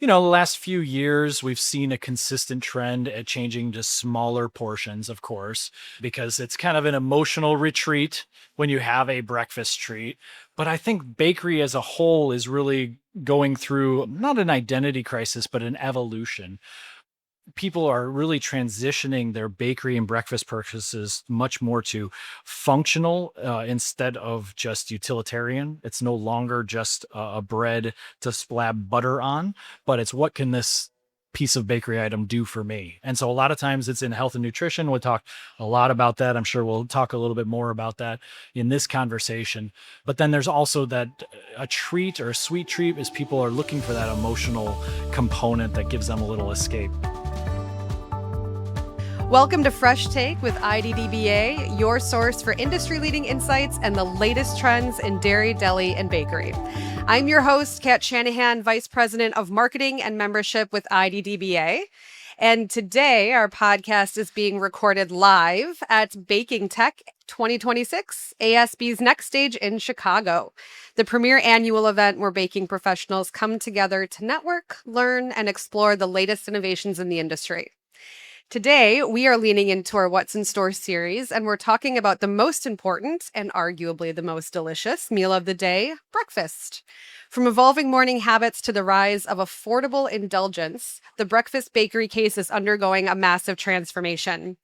The last few years, we've seen a consistent trend at changing to smaller portions, of course, because it's kind of an emotional retreat when you have a breakfast treat. But I think bakery as a whole is really going through not an identity crisis, but an evolution. People are really transitioning their bakery and breakfast purchases much more to functional instead of just utilitarian. It's no longer just a bread to splab butter on, but it's what can this piece of bakery item do for me? And so a lot of times it's in health and nutrition. We'll talk a lot about that. I'm sure we'll talk a little bit more about that in this conversation. But then there's also that a treat or a sweet treat is people are looking for that emotional component that gives them a little escape. Welcome to Fresh Take with IDDBA, your source for industry-leading insights and the latest trends in dairy, deli, and bakery. I'm your host, Kat Shanahan, Vice President of Marketing and Membership with IDDBA. And today, our podcast is being recorded live at BakingTECH 2026, ASB's next stage in Chicago, the premier annual event where baking professionals come together to network, learn, and explore the latest innovations in the industry. Today, we are leaning into our What's in Store series, and we're talking about the most important and arguably the most delicious meal of the day, breakfast. From evolving morning habits to the rise of affordable indulgence, the breakfast bakery case is undergoing a massive transformation.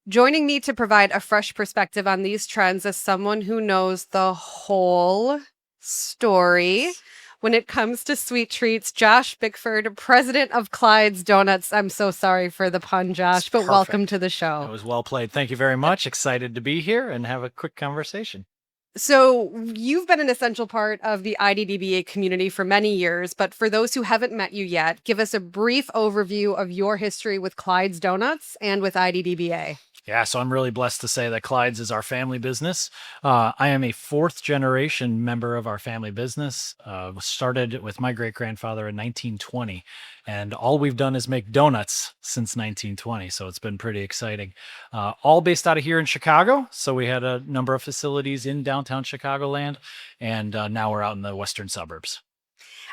Joining me to provide a fresh perspective on these trends is someone who knows the whole story when it comes to sweet treats. Josh Bickford, president of Clyde's Donuts. I'm so sorry for the pun, Josh, but welcome to the show. That was well played. Thank you very much. Excited to be here and have a quick conversation. So you've been an essential part of the IDDBA community for many years, but for those who haven't met you yet, give us a brief overview of your history with Clyde's Donuts and with IDDBA. Yeah, so I'm really blessed to say that Clyde's is our family business. I am a fourth generation member of our family business. Started with my great grandfather in 1920, and all we've done is make donuts since 1920. So it's been pretty exciting. All based out of here in Chicago. So we had a number of facilities in downtown Chicagoland, and now we're out in the western suburbs.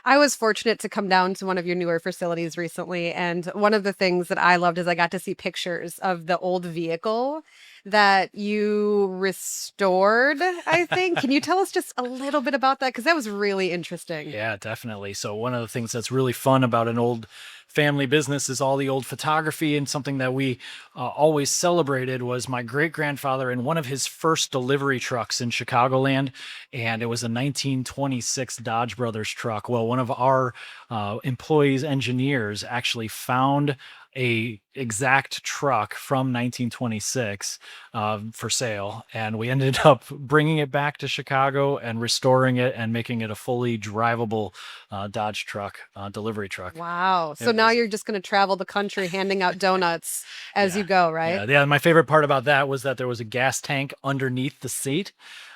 I was fortunate to come down to one of your newer facilities recently, and one of the things that I loved is I got to see pictures of the old vehicle that you restored, I think. Can you tell us just a little bit about that? Because that was really interesting. Yeah, definitely. So one of the things that's really fun about an old family business is all the old photography, and something that we always celebrated was my great grandfather in one of his first delivery trucks in Chicagoland, and it was a 1926 Dodge Brothers truck. Well, one of our employees, engineers, actually found a exact truck from 1926 for sale, and we ended up bringing it back to Chicago and restoring it and making it a fully drivable Dodge truck, delivery truck. Wow. So now you're just going to travel the country handing out donuts as you go, right? Yeah. My favorite part about that was that there was a gas tank underneath the seat.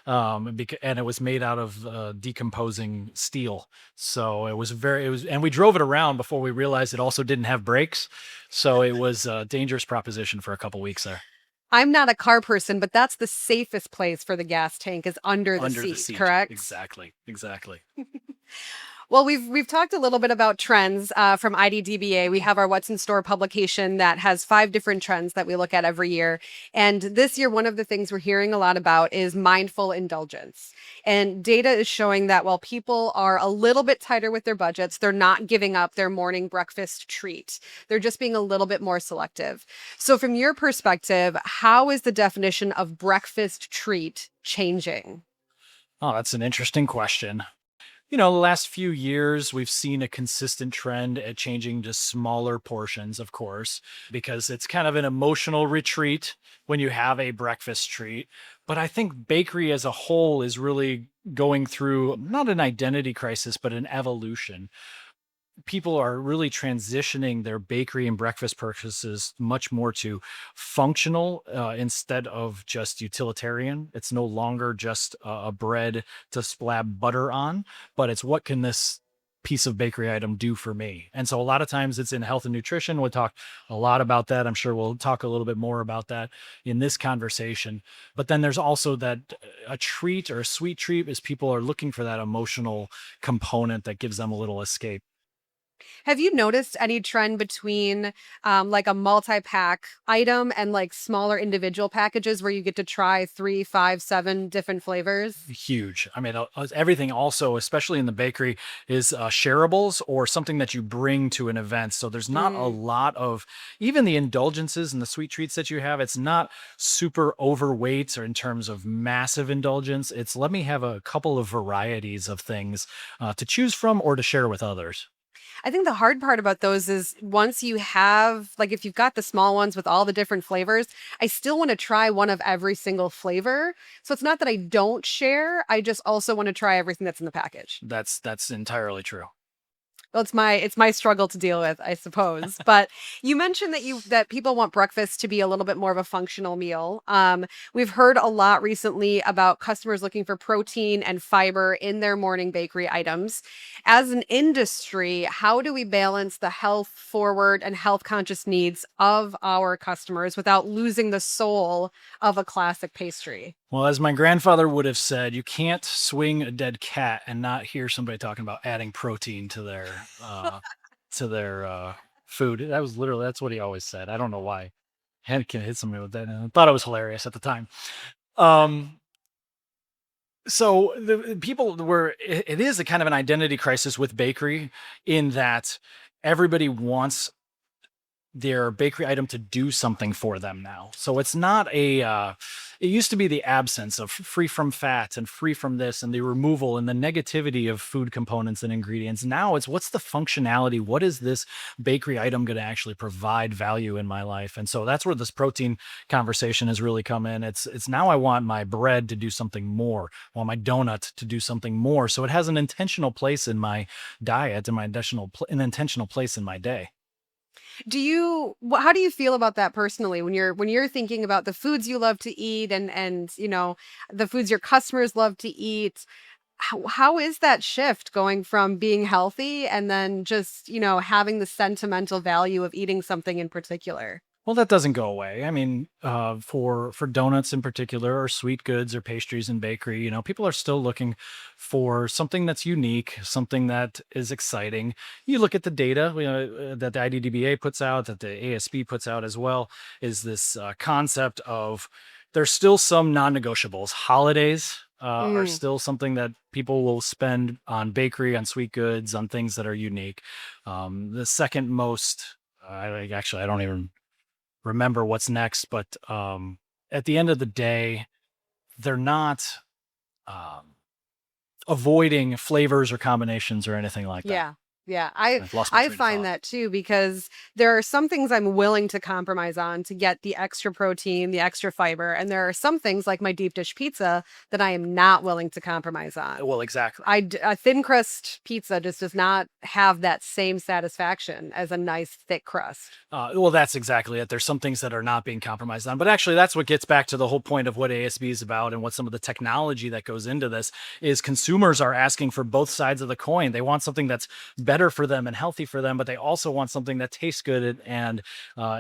And it was made out of decomposing steel. So and we drove it around before we realized it also didn't have brakes. So it was a dangerous proposition for a couple weeks there. I'm not a car person, but that's the safest place for the gas tank is under the seat, correct? Exactly. Well, we've talked a little bit about trends from IDDBA. We have our What's in Store publication that has 5 different trends that we look at every year. And this year, one of the things we're hearing a lot about is mindful indulgence. And data is showing that while people are a little bit tighter with their budgets, they're not giving up their morning breakfast treat. They're just being a little bit more selective. So from your perspective, how is the definition of breakfast treat changing? Oh, that's an interesting question. The last few years, we've seen a consistent trend at changing to smaller portions, of course, because it's kind of an emotional retreat when you have a breakfast treat. But I think bakery as a whole is really going through not an identity crisis, but an evolution. People are really transitioning their bakery and breakfast purchases much more to functional instead of just utilitarian. It's no longer just a bread to splab butter on, but it's what can this piece of bakery item do for me? And so a lot of times it's in health and nutrition. We'll talk a lot about that. I'm sure we'll talk a little bit more about that in this conversation. But then there's also that a treat or a sweet treat is people are looking for that emotional component that gives them a little escape. Have you noticed any trend between like a multi-pack item and like smaller individual packages where you get to try 3, 5, 7 different flavors? Huge. I mean, everything also, especially in the bakery, is shareables or something that you bring to an event. So there's not a Mm. lot of, even the indulgences and the sweet treats that you have, it's not super overweight or in terms of massive indulgence. It's let me have a couple of varieties of things to choose from or to share with others. I think the hard part about those is once you have, like, if you've got the small ones with all the different flavors, I still want to try one of every single flavor. So it's not that I don't share, I just also want to try everything that's in the package. That's entirely true. Well, it's my struggle to deal with, I suppose. But you mentioned that people want breakfast to be a little bit more of a functional meal. We've heard a lot recently about customers looking for protein and fiber in their morning bakery items. As an industry, how do we balance the health forward and health conscious needs of our customers without losing the soul of a classic pastry? Well, as my grandfather would have said, you can't swing a dead cat and not hear somebody talking about adding protein to their food. That's what he always said. I don't know why. Had can hit somebody with that. And I thought it was hilarious at the time. Um, so the people were it is a kind of an identity crisis with bakery in that everybody wants their bakery item to do something for them now. So it's not it used to be the absence of free from fat and free from this and the removal and the negativity of food components and ingredients. Now it's what's the functionality? What is this bakery item going to actually provide value in my life? And so that's where this protein conversation has really come in. It's now I want my bread to do something more, I want my donut to do something more. So it has an intentional place in my diet and an intentional place in my day. How do you feel about that personally when you're thinking about the foods you love to eat and the foods your customers love to eat? How is that shift going from being healthy and then just, having the sentimental value of eating something in particular? Well, that doesn't go away. I mean, for donuts in particular, or sweet goods, or pastries and bakery, people are still looking for something that's unique, something that is exciting. You look at the data that the IDDBA puts out, that the ASB puts out as well, is this concept of there's still some non-negotiables. Holidays are Mm, still something that people will spend on bakery, on sweet goods, on things that are unique. The second most, I don't even remember what's next, but at the end of the day, they're not um, avoiding flavors or combinations or anything like that. yeah. Yeah. I I've lost my I train of find thought. that too because there are some things I'm willing to compromise on to get the extra protein, the extra fiber, and there are some things like my deep dish pizza that I am not willing to compromise on. Well, exactly. A thin crust pizza just does not have that same satisfaction as a nice thick crust. Well, that's exactly it. There's some things that are not being compromised on, but actually, that's what gets back to the whole point of what ASB is about and what some of the technology that goes into this is. Consumers are asking for both sides of the coin. They want something that's better for them and healthy for them, but they also want something that tastes good and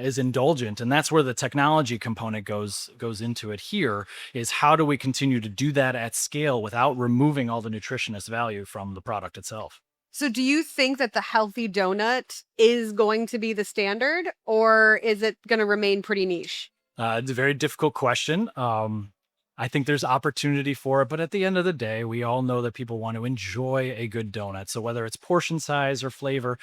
is indulgent. And that's where the technology component goes into it. Here is how do we continue to do that at scale without removing all the nutritionist value from the product itself. So, do you think that the healthy donut is going to be the standard, or is it going to remain pretty niche? It's a very difficult question. I think there's opportunity for it, but at the end of the day, we all know that people want to enjoy a good donut. So whether it's portion size or flavor,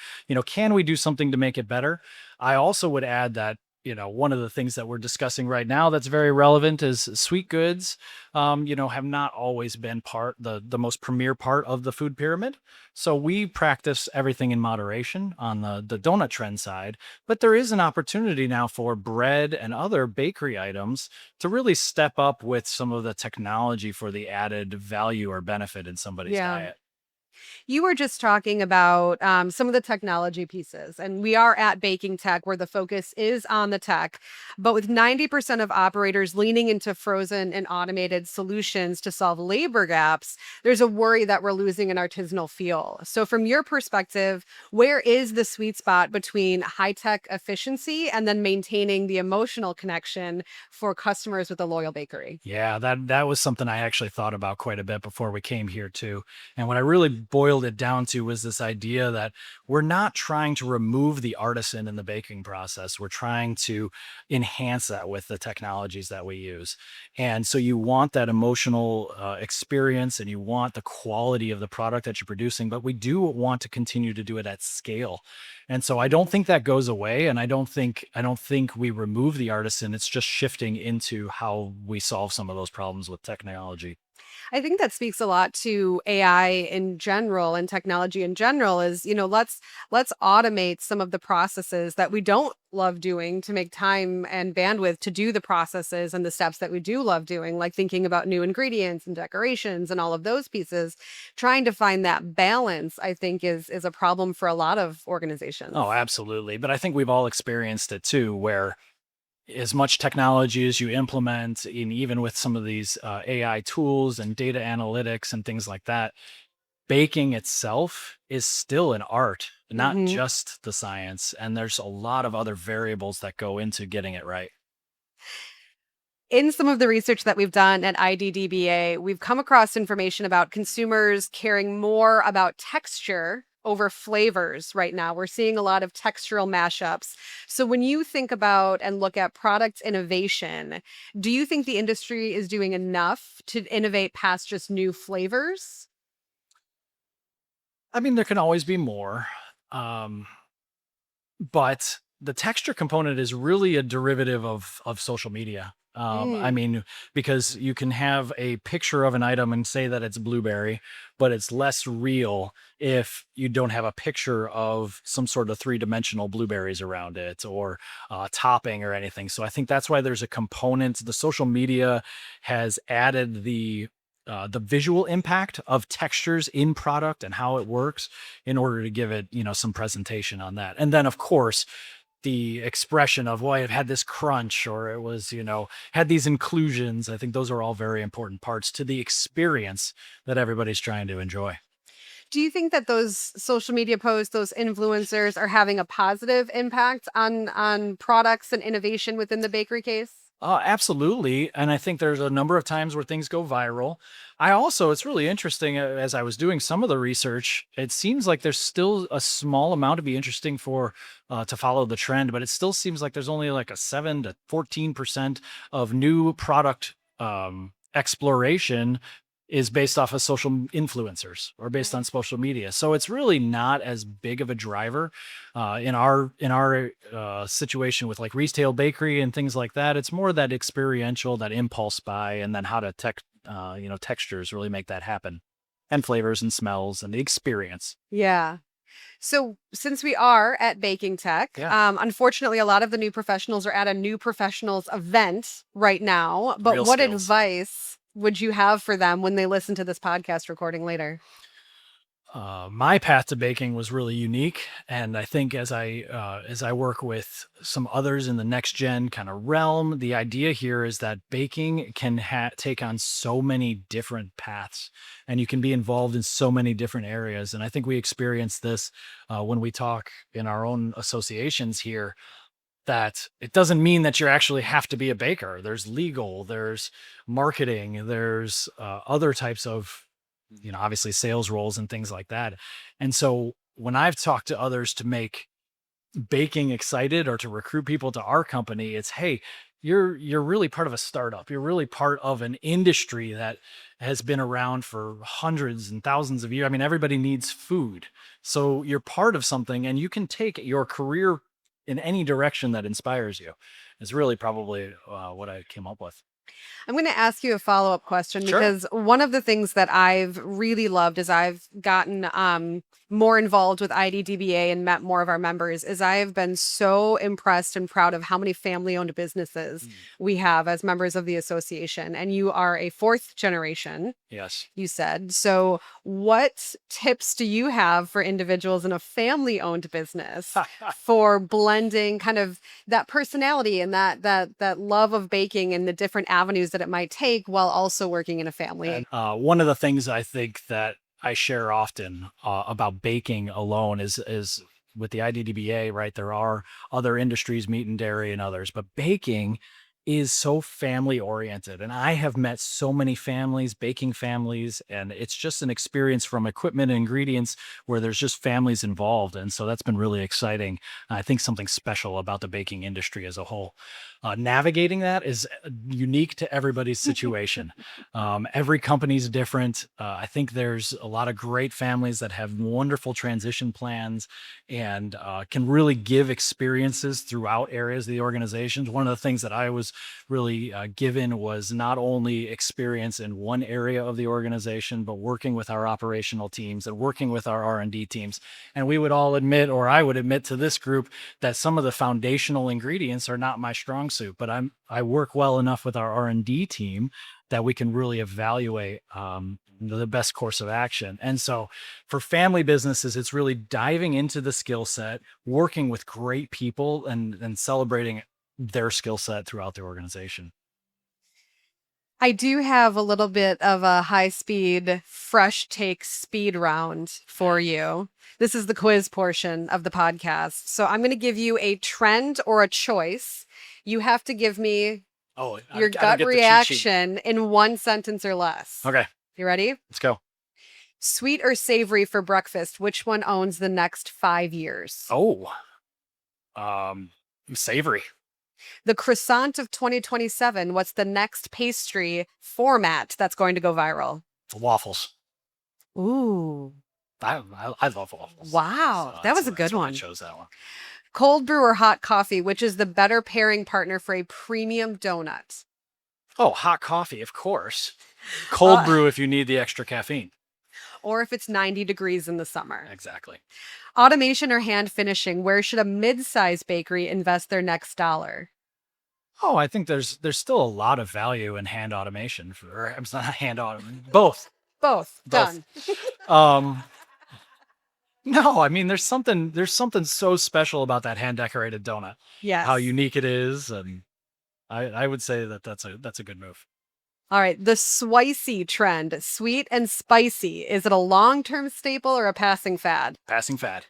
can we do something to make it better? I also would add that, one of the things that we're discussing right now that's very relevant is sweet goods, have not always been the most premier part of the food pyramid. So we practice everything in moderation on the donut trend side, but there is an opportunity now for bread and other bakery items to really step up with some of the technology for the added value or benefit in somebody's Yeah. diet. You were just talking about some of the technology pieces, and we are at Baking Tech where the focus is on the tech. But with 90% of operators leaning into frozen and automated solutions to solve labor gaps, there's a worry that we're losing an artisanal feel. So, from your perspective, where is the sweet spot between high tech efficiency and then maintaining the emotional connection for customers with a loyal bakery? Yeah, that was something I actually thought about quite a bit before we came here too. And what I really boiled it down to was this idea that we're not trying to remove the artisan in the baking process. We're trying to enhance that with the technologies that we use. And so you want that emotional experience and you want the quality of the product that you're producing, but we do want to continue to do it at scale. And so I don't think that goes away. And I don't think we remove the artisan. It's just shifting into how we solve some of those problems with technology. I think that speaks a lot to AI in general and technology in general is, let's automate some of the processes that we don't love doing to make time and bandwidth to do the processes and the steps that we do love doing, like thinking about new ingredients and decorations and all of those pieces. Trying to find that balance, I think, is a problem for a lot of organizations. Oh, absolutely. But I think we've all experienced it too, where as much technology as you implement, and even with some of these AI tools and data analytics and things like that, baking itself is still an art, not Mhm. just the science. And there's a lot of other variables that go into getting it right. In some of the research that we've done at IDDBA, we've come across information about consumers caring more about texture over flavors right now. We're seeing a lot of textural mashups. So, when you think about and look at product innovation, do you think the industry is doing enough to innovate past just new flavors? I mean, there can always be more. Um, but the texture component is really a derivative of social media. I Mm. mean, because you can have a picture of an item and say that it's blueberry, but it's less real if you don't have a picture of some sort of three-dimensional blueberries around it or topping or anything. So I think that's why there's a component. The social media has added the visual impact of textures in product and how it works in order to give it, some presentation on that. And then, of course, the expression of, well, it had this crunch or it was, had these inclusions. I think those are all very important parts to the experience that everybody's trying to enjoy. Do you think that those social media posts, those influencers are having a positive impact on products and innovation within the bakery case? Absolutely. And I think there's a number of times where things go viral. It's really interesting as I was doing some of the research, it seems like there's still a small amount to be interesting to follow the trend, but it still seems like there's only like a 7 to 14% of new product exploration is based off of social influencers or based on social media. So it's really not as big of a driver in our situation with like retail bakery and things like that. It's more that experiential, that impulse buy, and then how to textures really make that happen, and flavors and smells and the experience. Yeah. So, since we are at Baking Tech, Yeah, unfortunately, a lot of the new professionals are at a new professionals event right now. But real what skills. advice would you have for them when they listen to this podcast recording later? My path to baking was really unique, and I think as I work with some others in the next gen kind of realm, the idea here is that baking can take on so many different paths, and you can be involved in so many different areas. And I think we experience this when we talk in our own associations here. That it doesn't mean that you actually have to be a baker. There's legal, there's marketing, there's other types of obviously sales roles and things like that. And so when I've talked to others to make baking excited or to recruit people to our company, it's, hey, you're really part of a startup. You're really part of an industry that has been around for hundreds and thousands of years. I mean, everybody needs food. So you're part of something and you can take your career in any direction that inspires you. Is really probably what I came up with. I'm going to ask you a follow up question Sure. because one of the things that I've really loved as I've gotten more involved with IDDBA and met more of our members is I have been so impressed and proud of how many family owned businesses Mm. we have as members of the association. And you are a fourth generation, Yes. you said. So, what tips do you have for individuals in a family owned business for blending kind of that personality and that love of baking and the different avenues that it might take while also working in a And family? one of the things I think that I share often about baking alone is with the IDDBA, right? There are other industries, meat and dairy and others, but baking is so family oriented. And I have met so many families, baking families, and it's just an experience from equipment and ingredients where there's just families involved. And so that's been really exciting. I think something special about the baking industry as a whole. Navigating that is unique to everybody's situation. Every company's different. I think there's a lot of great families that have wonderful transition plans and can really give experiences throughout areas of the organizations. One of the things that I was really given was not only experience in one area of the organization, but working with our operational teams and working with our R&D teams. And we would all admit, or I would admit to this group, that some of the foundational ingredients are not my strong suit, but I work well enough with our R&D team that we can really evaluate the best course of action. And so for family businesses, it's really diving into the skill set, working with great people and celebrating their skill set throughout the organization. I do have a little bit of a high-speed fresh take speed round for you. This is the quiz portion of the podcast. So I'm going to give you a trend or a choice. You have to give me your gut reaction in one sentence or less. Okay. You ready? Let's go. Sweet or savory for breakfast? Which one owns the next 5 years? Oh, savory. The croissant of 2027. What's the next pastry format that's going to go viral? Waffles. Ooh. I love waffles. Wow. So that was a good one. I chose that one. Cold brew or hot coffee? Which is the better pairing partner for a premium donut? Oh, hot coffee, of course. Cold brew if you need the extra caffeine. Or if it's 90 degrees in the summer. Exactly. Automation or hand finishing? Where should a mid-sized bakery invest their next dollar? Oh, I think there's still a lot of value in hand automation. It's not hand automation. Both. Both. Done. No, I mean there's something so special about that hand decorated donut. Yes. How unique it is, and I would say that's a good move. All right. The spicy trend, sweet and spicy. Is it a long-term staple or a passing fad? Passing fad.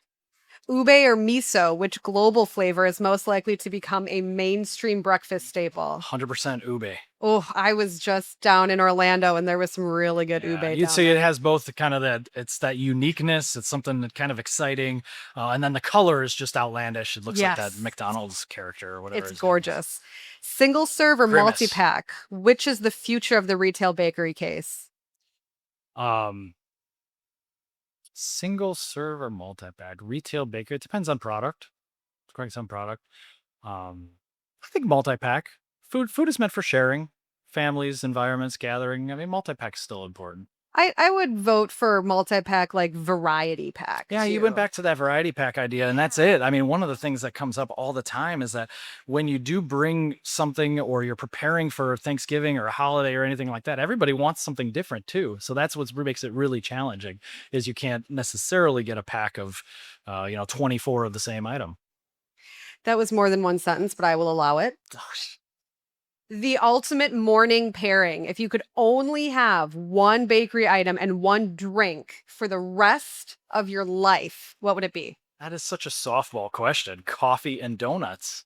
Ube or miso, which global flavor is most likely to become a mainstream breakfast staple? 100% ube. Oh, I was just down in Orlando and there was some really good ube. You'd say it has both kind of that uniqueness. It's something that kind of exciting. And then the color is just outlandish. It looks like that McDonald's character or whatever. It's gorgeous. Single serve or multi-pack? Which is the future of the retail bakery case? Single serve or multi-pack? Retail bakery. It depends on product. It's quite some product. I think multi-pack. Food is meant for sharing. Families, environments, gathering. I mean, multi-pack is still important. I would vote for multi-pack, like variety pack. Yeah, too. you went back to that variety pack idea, and that's it. I mean, one of the things that comes up all the time is that when you do bring something or you're preparing for Thanksgiving or a holiday or anything like that, everybody wants something different too. So that's what makes it really challenging is you can't necessarily get a pack of, 24 of the same item. That was more than one sentence, but I will allow it. The ultimate morning pairing. If you could only have one bakery item and one drink for the rest of your life, what would it be? That is such a softball question. Coffee and donuts.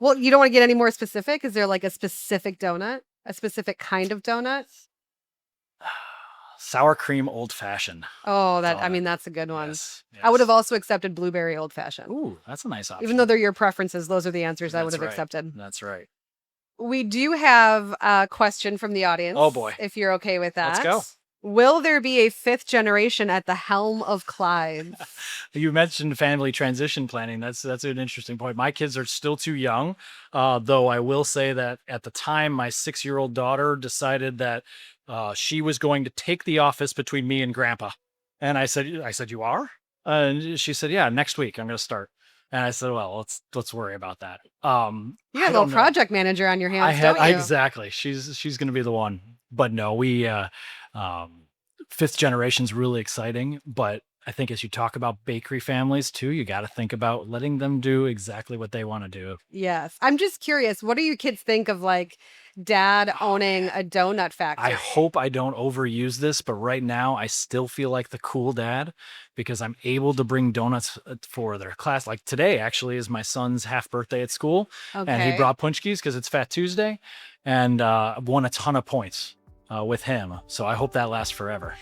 Well, you don't want to get any more specific? Is there like a specific donut? A specific kind of donut? Sour cream old fashioned. Oh, that's a good one. Yes. I would have also accepted blueberry old fashioned. Ooh, that's a nice option. Even though they're your preferences, those are the answers I would have accepted. That's right. We do have a question from the audience. Oh boy. If you're okay with that. Let's go. Will there be a fifth generation at the helm of Clyde? You mentioned family transition planning. That's an interesting point. My kids are still too young, though I will say that at the time, my 6-year-old daughter decided that she was going to take the office between me and Grandpa. And I said, you are? And she said, yeah, next week I'm going to start. And I said, well, let's worry about that. You got a little project manager on your hands, don't you? Exactly. She's going to be the one. But no, we fifth generation's really exciting. But I think as you talk about bakery families too, you got to think about letting them do exactly what they want to do. Yes. I'm just curious. What do your kids think of like dad owning a donut factory. I hope I don't overuse this, but right now I still feel like the cool dad because I'm able to bring donuts for their class. Like today actually is my son's half birthday at school, and he brought punchkis because it's Fat Tuesday, and won a ton of points with him. So I hope that lasts forever.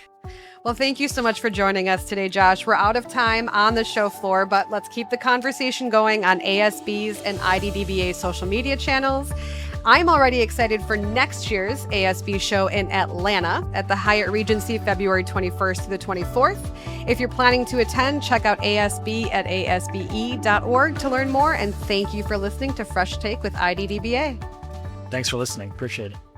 Well, thank you so much for joining us today, Josh. We're out of time on the show floor, but let's keep the conversation going on ASB's and IDDBA social media channels. I'm already excited for next year's ASB show in Atlanta at the Hyatt Regency, February 21st through the 24th. If you're planning to attend, check out ASB at asbe.org to learn more. And thank you for listening to Fresh Take with IDDBA. Thanks for listening. Appreciate it.